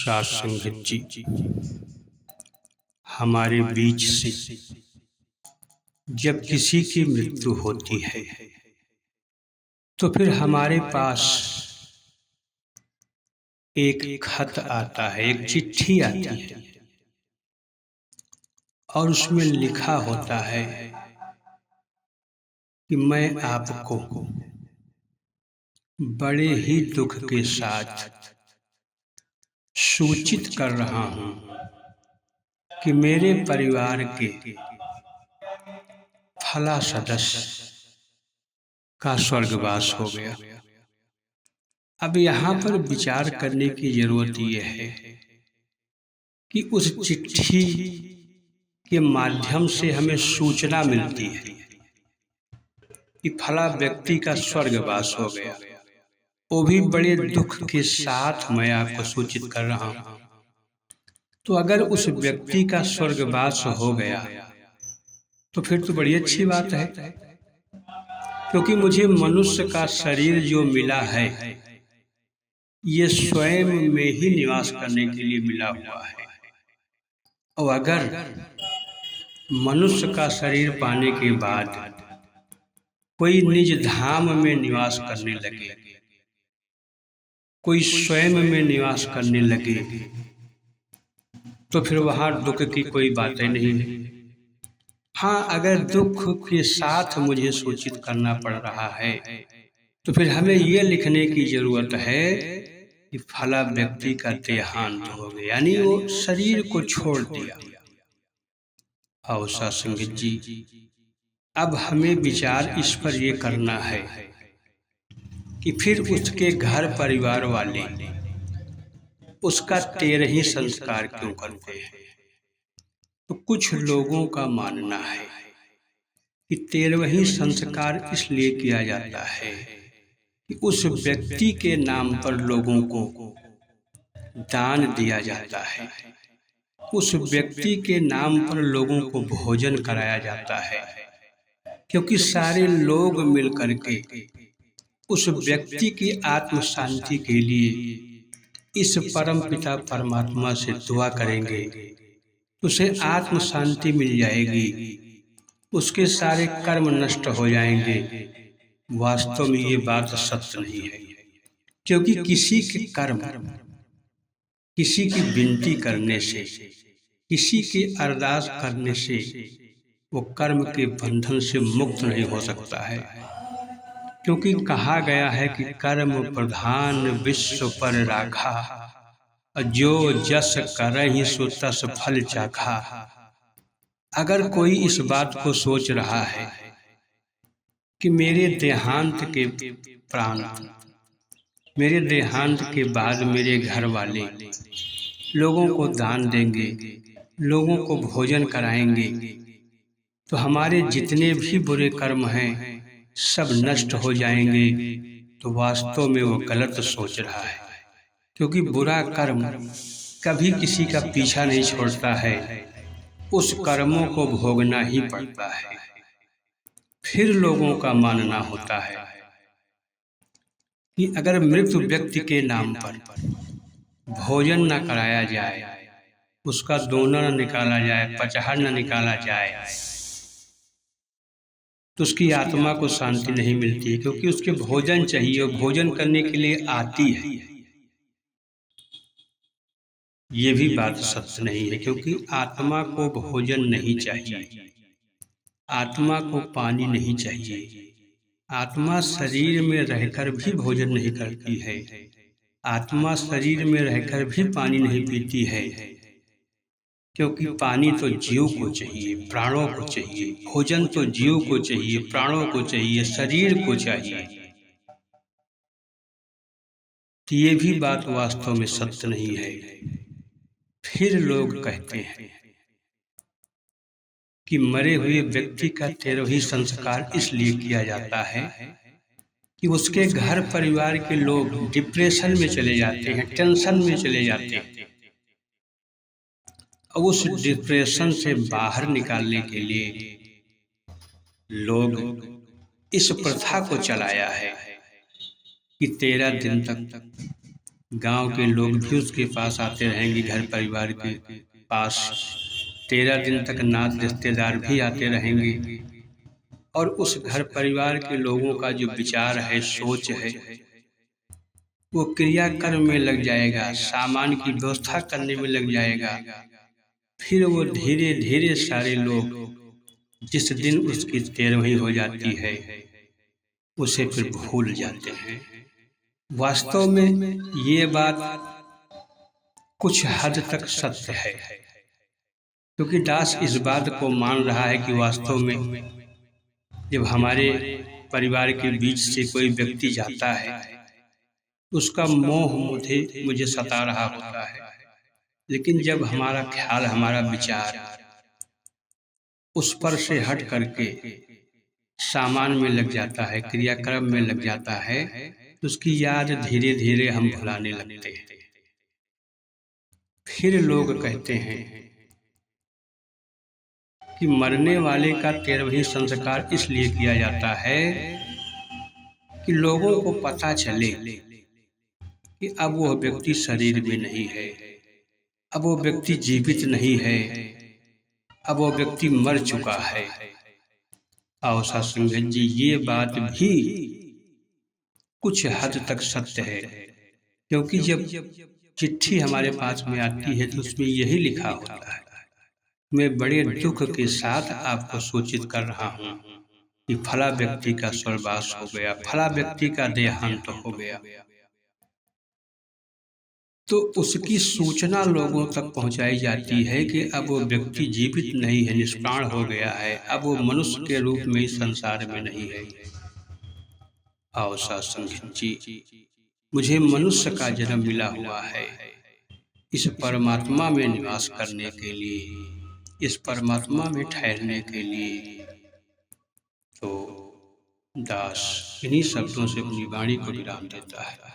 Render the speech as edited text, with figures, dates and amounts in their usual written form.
साथ संगत जी हमारे बीच से जब किसी की मृत्यु होती है तो फिर हमारे पास एक खत आता है, एक चिट्ठी आती है और उसमें लिखा होता है कि मैं आपको बड़े ही दुख के साथ सूचित कर रहा हूं कि मेरे परिवार के फला सदस्य का स्वर्गवास हो गया। अब यहाँ पर विचार करने की जरूरत यह है कि उस चिट्ठी के माध्यम से हमें सूचना मिलती है कि फला व्यक्ति का स्वर्गवास हो गया, वो भी बड़े दुख के साथ मैं आपको सूचित कर रहा हूं। तो अगर उस व्यक्ति का स्वर्गवास हो गया तो फिर तो बड़ी अच्छी बात है, क्योंकि मुझे मनुष्य का शरीर जो मिला है ये स्वयं में ही निवास करने के लिए मिला हुआ है। और अगर मनुष्य का शरीर पाने के बाद कोई निज धाम में निवास करने लगे, कोई स्वयं में निवास करने लगे, तो फिर वहां दुख की कोई बात ही नहीं है। हाँ, अगर दुख के साथ मुझे सूचित करना पड़ रहा है तो फिर हमें ये लिखने की जरूरत है कि फला व्यक्ति का देहांत हो गया, यानी वो शरीर को छोड़ दिया। और साथ संगत जी, अब हमें विचार इस पर ये करना है कि फिर उसके घर परिवार वाले उसका 13 संस्कार क्यों करते हैं। तो कुछ लोगों का मानना है कि 13वां संस्कार इसलिए किया जाता है कि उस व्यक्ति के नाम पर लोगों को दान दिया जाता है, उस व्यक्ति के नाम पर लोगों को भोजन कराया जाता है, क्योंकि सारे लोग मिलकर के उस व्यक्ति की आत्म शांति के लिए इस परम पिता परमात्मा से दुआ करेंगे, उसे आत्म शांति मिल जाएगी, उसके सारे कर्म नष्ट हो जाएंगे। वास्तव में ये बात सत्य नहीं है, क्योंकि किसी के कर्म, किसी की विनती करने से, किसी के अरदास करने से वो कर्म के बंधन से मुक्त नहीं हो सकता है। क्योंकि कहा गया है कि कर्म प्रधान विश्व पर राखा, जो जस करहि सो तस फल चाखा। अगर कोई इस बात को सोच रहा है कि मेरे देहांत के प्राण, मेरे देहांत के बाद मेरे घर वाले लोगों को दान देंगे, लोगों को भोजन कराएंगे, तो हमारे जितने भी बुरे कर्म हैं सब नष्ट हो जाएंगे, तो वास्तव में वो गलत सोच रहा है। क्योंकि बुरा कर्म कभी किसी का पीछा नहीं छोड़ता है, उस कर्मों को भोगना ही पड़ता है। फिर लोगों का मानना होता है कि अगर मृत व्यक्ति के नाम पर भोजन न कराया जाए, उसका दोना न निकाला जाए, पचहर न निकाला जाए, तो उसकी आत्मा को शांति नहीं मिलती है, क्योंकि उसके भोजन चाहिए और भोजन करने के लिए आती है। ये भी बात सत्य नहीं है, क्योंकि आत्मा को भोजन नहीं चाहिए, आत्मा को पानी नहीं चाहिए, आत्मा शरीर में रहकर भी भोजन नहीं करती है, आत्मा शरीर में रहकर भी पानी नहीं पीती है, क्योंकि पानी तो जीव को चाहिए, प्राणों को चाहिए, भोजन तो जीव को चाहिए, प्राणों को चाहिए, शरीर को चाहिए। तो ये भी बात वास्तव में सत्य नहीं है। फिर लोग कहते हैं कि मरे हुए व्यक्ति का 13वां संस्कार इसलिए किया जाता है कि उसके घर परिवार के लोग डिप्रेशन में चले जाते हैं, टेंशन में चले जाते हैं, और उस डिप्रेशन से बाहर निकालने के लिए लोग इस प्रथा को चलाया है कि 13 दिन तक गांव के लोग भी उसके पास आते रहेंगे, घर परिवार के पास 13 दिन तक नात रिश्तेदार भी आते रहेंगे। और उस घर परिवार के लोगों का जो विचार है, सोच है, वो क्रियाकर्म में लग जाएगा, सामान की व्यवस्था करने में लग जाएगा। फिर वो धीरे धीरे सारे लोग जिस दिन उसकी 13वीं हो जाती है उसे फिर भूल जाते हैं। वास्तव में ये बात कुछ हद तक सत्य है, क्योंकि दास इस बात को मान रहा है कि वास्तव में जब हमारे परिवार के बीच से कोई व्यक्ति जाता है, उसका मोह मुझे सता रहा होता है। लेकिन जब हमारा ख्याल, हमारा विचार उस पर से हट करके सामान में लग जाता है, क्रियाक्रम में लग जाता है, तो उसकी याद धीरे धीरे हम भुलाने लगते हैं। फिर लोग कहते हैं कि मरने वाले का 13वीं संस्कार इसलिए किया जाता है कि लोगों को पता चले कि अब वह व्यक्ति शरीर में नहीं है, अब वो व्यक्ति जीवित नहीं है, अब वो व्यक्ति मर चुका है। आओ साथ संगत जी, ये बात भी कुछ हद तक सत्य है, क्योंकि जब चिट्ठी हमारे पास में आती है तो उसमें यही लिखा होता है, मैं बड़े दुख के साथ आपको सूचित कर रहा हूँ कि फला व्यक्ति का स्वर्गवास हो गया, फला व्यक्ति का देहांत हो गया। तो उसकी सूचना लोगों तक पहुंचाई जाती है कि अब वो व्यक्ति जीवित नहीं है, निष्प्राण हो गया है, अब वो मनुष्य के रूप में इस संसार में नहीं है। आओ साथ संगत जी, मुझे मनुष्य का जन्म मिला हुआ है इस परमात्मा में निवास करने के लिए, इस परमात्मा में ठहरने के लिए। तो दास इन्हीं शब्दों से अपनी वाणी को विराम देता है।